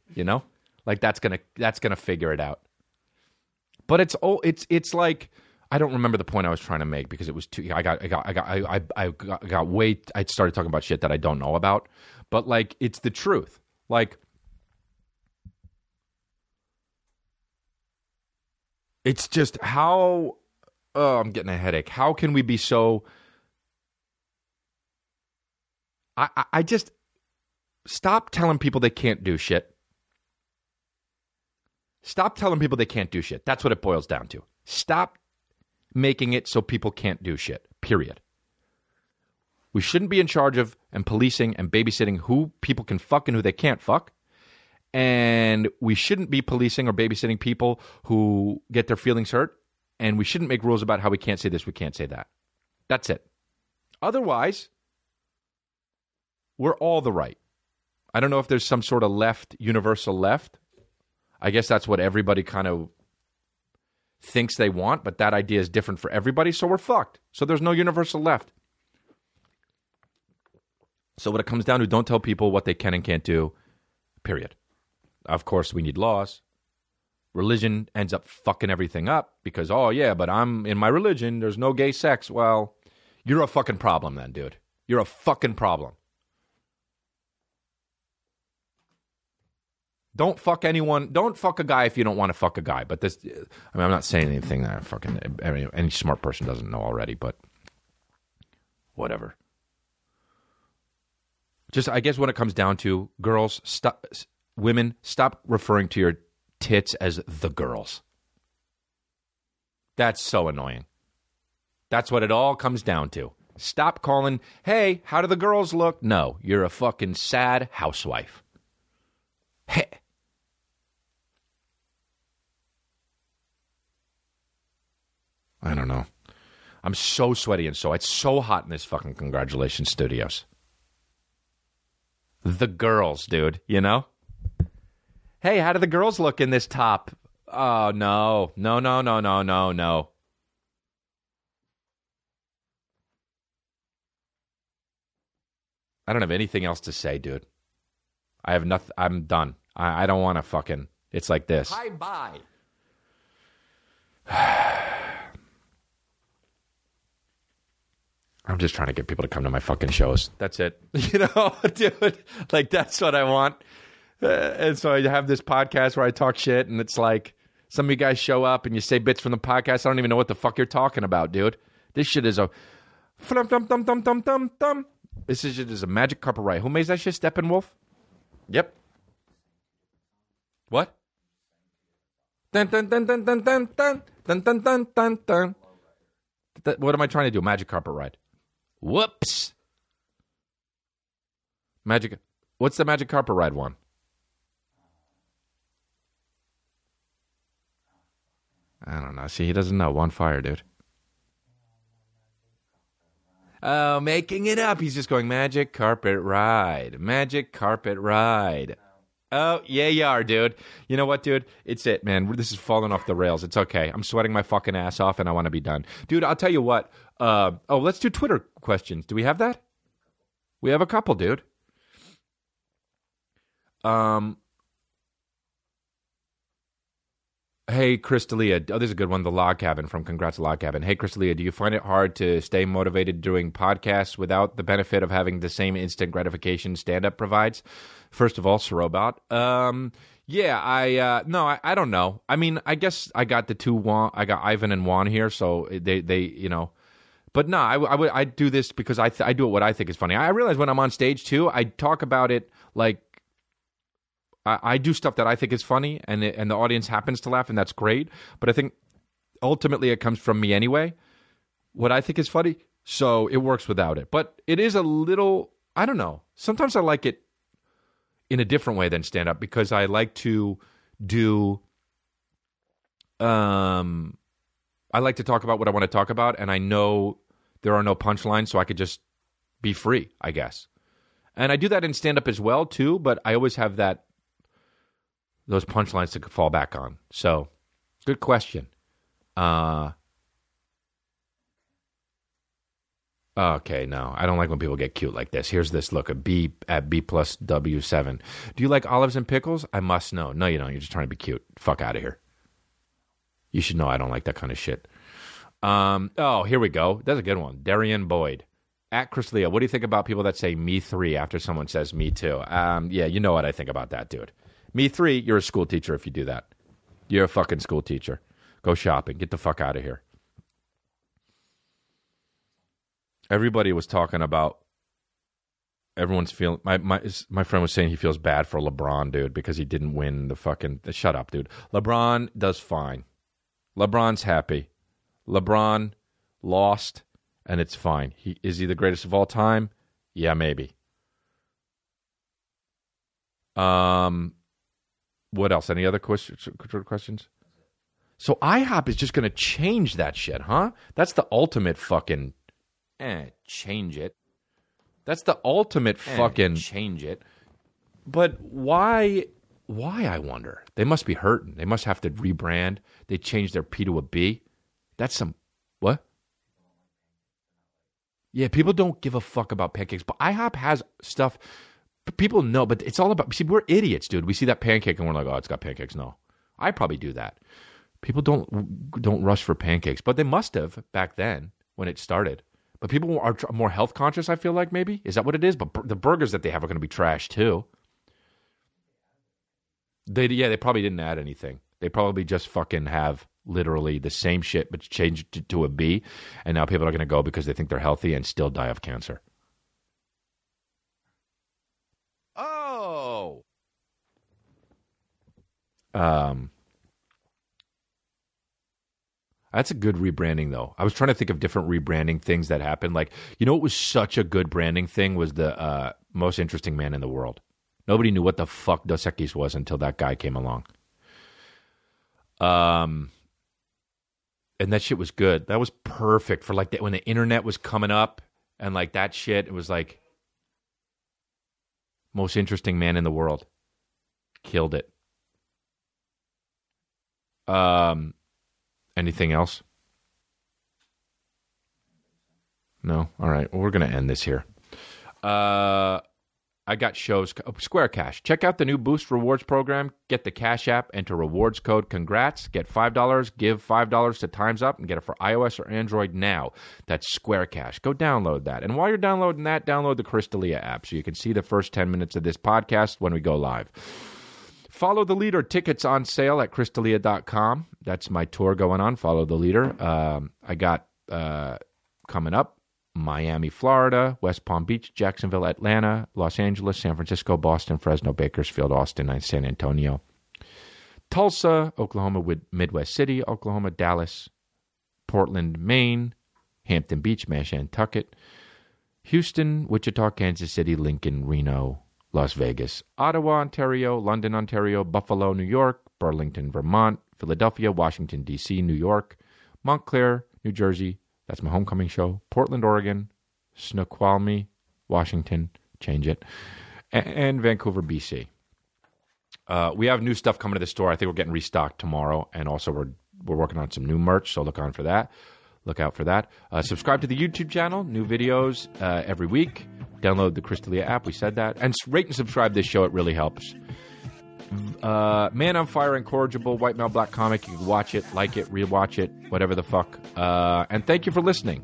Like that's gonna figure it out. But it's like, I don't remember the point I was trying to make because it was too. I started talking about shit that I don't know about. But like, it's the truth. Like, it's just how. Oh, I'm getting a headache. How can we be so? I just stop telling people they can't do shit. Stop telling people they can't do shit. That's what it boils down to. Stop making it so people can't do shit. Period. We shouldn't be in charge of and policing and babysitting who people can fuck and who they can't fuck. And we shouldn't be policing or babysitting people who get their feelings hurt. And we shouldn't make rules about how we can't say this, we can't say that. That's it. Otherwise, we're all the right. I don't know if there's some sort of left, universal left. I guess that's what everybody kind of thinks they want, but that idea is different for everybody, so we're fucked. So there's no universal left. So what it comes down to, don't tell people what they can and can't do, period. Of course, we need laws. Religion ends up fucking everything up because, oh, yeah, but I'm in my religion, there's no gay sex. Well, you're a fucking problem then, dude. You're a fucking problem. Don't fuck anyone. Don't fuck a guy if you don't want to fuck a guy. But this, I mean, I'm not saying anything that any smart person doesn't know already, but whatever. Just, I guess what it comes down to, girls, women, stop referring to your tits as the girls. That's so annoying. That's what it all comes down to. Stop calling, hey, how do the girls look? No, you're a fucking sad housewife. Hey. I don't know. I'm so sweaty and it's so hot in this fucking Congratulations Studios. The girls, dude, you know? Hey, how do the girls look in this top? Oh, no. No. I don't have anything else to say, dude. I have nothing. I'm done. I don't want to fucking... It's like this. Bye. I'm just trying to get people to come to my fucking shows. That's it. You know, dude, like that's what I want. And so I have this podcast where I talk shit, and it's like some of you guys show up and you say bits from the podcast. I don't even know what the fuck you're talking about, dude. This shit is a This shit is a magic carpet ride. Who made that shit? Steppenwolf? Yep. What? Dun dun dun dun dun dun dun dun dun dun dun dun. What am I trying to do? Magic carpet ride. Whoops. Magic. What's the magic carpet ride one? I don't know. See, he doesn't know. On fire, dude. Oh, making it up. He's just going, magic carpet ride. Magic carpet ride. Oh, yeah, you are, dude. You know what, dude? It's it, man. This is falling off the rails. It's okay. I'm sweating my fucking ass off, and I want to be done. Dude, I'll tell you what. Let's do Twitter questions. Do we have that? We have a couple, dude. Hey, Crystalia. Oh, this is a good one. The Log Cabin from Congrats Log Cabin. Hey, Crystalia, do you find it hard to stay motivated doing podcasts without the benefit of having the same instant gratification stand-up provides? First of all, Sorobot. Yeah, I don't know. I mean, I guess I got the two Juan. I got Ivan and Juan here, so they you know. But no, I do this because I do it what I think is funny. I realize when I'm on stage too, I talk about it like I do stuff that I think is funny, and the audience happens to laugh, and that's great. But I think ultimately it comes from me anyway, what I think is funny. So it works without it. But it is a little, I don't know. Sometimes I like it in a different way than stand-up because I like to do, I like to talk about what I want to talk about, and I know there are no punchlines, so I could just be free, I guess. And I do that in stand-up as well, too, but I always have those punchlines to fall back on. So, good question. Okay, no. I don't like when people get cute like this. Here's this look, at B plus W7. Do you like olives and pickles? I must know. No, you don't. You're just trying to be cute. Fuck out of here. You should know I don't like that kind of shit. Here we go. That's a good one. Darian Boyd. At Chris Leo, what do you think about people that say me 3 after someone says me 2? Yeah, you know what I think about that, dude. Me 3, you're a school teacher if you do that. You're a fucking school teacher. Go shopping. Get the fuck out of here. Everybody was talking about, everyone's feeling, my friend was saying he feels bad for LeBron, dude, because he didn't win the fucking, shut up, dude. LeBron does fine. LeBron's happy. LeBron lost, and it's fine. Is he the greatest of all time? Yeah, maybe. What else? Any other questions? So IHOB is just going to change that shit, huh? That's the ultimate fucking... change it. That's the ultimate fucking... change it. But why Why, I wonder? They must be hurting. They must have to rebrand. They changed their P to a B. That's some... What? Yeah, people don't give a fuck about pancakes. But IHOP has stuff... People know, but it's all about... See, we're idiots, dude. We see that pancake and we're like, oh, it's got pancakes. No. I probably do that. People don't rush for pancakes. But they must have back then when it started. But people are more health conscious, I feel like, maybe. Is that what it is? But the burgers that they have are going to be trash, too. They probably didn't add anything. They probably just fucking have literally the same shit, but changed it to a B. And now people are going to go because they think they're healthy and still die of cancer. Oh. That's a good rebranding, though. I was trying to think of different rebranding things that happened. Like, you know what was such a good branding thing was the most interesting man in the world. Nobody knew what the fuck Dos Equis was until that guy came along. And that shit was good. That was perfect for like that when the internet was coming up and like that shit. It was like most interesting man in the world. Killed it. Anything else? No? All right. Well, we're going to end this here. I got shows. Square Cash. Check out the new Boost Rewards program. Get the Cash App. Enter rewards code CONGRATS. Get $5. Give $5 to Time's Up and get it for iOS or Android now. That's Square Cash. Go download that. And while you're downloading that, download the Crystalia app so you can see the first 10 minutes of this podcast when we go live. Follow the Leader. Tickets on sale at Crystalia.com. That's my tour going on. Follow the Leader. I got coming up Miami, Florida, West Palm Beach, Jacksonville, Atlanta, Los Angeles, San Francisco, Boston, Fresno, Bakersfield, Austin, and San Antonio. Tulsa, Oklahoma, Midwest City, Oklahoma, Dallas, Portland, Maine, Hampton Beach, Mashantucket, Houston, Wichita, Kansas City, Lincoln, Reno, Las Vegas, Ottawa, Ontario, London, Ontario, Buffalo, New York, Burlington, Vermont, Philadelphia, Washington, D.C., New York, Montclair, New Jersey, that's my homecoming show, Portland, Oregon, Snoqualmie, Washington, change it, and Vancouver, BC. We have new stuff coming to the store. I think we're getting restocked tomorrow, and also we're working on some new merch, so look out for that. Subscribe to the YouTube channel, new videos every week. Download the Crystalia app, we said that. And rate and subscribe this show, it really helps. Man on Fire, Incorrigible, White Male Black Comic. You can watch it, like it, rewatch it, whatever the fuck. And thank you for listening.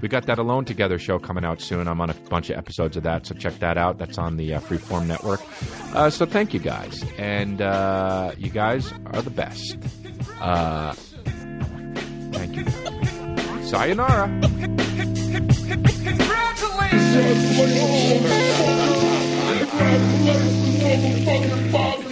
We got that Alone Together show coming out soon. I'm on a bunch of episodes of that, so check that out. That's on the Freeform Network. So thank you guys. And you guys are the best. Thank you. Sayonara. Congratulations!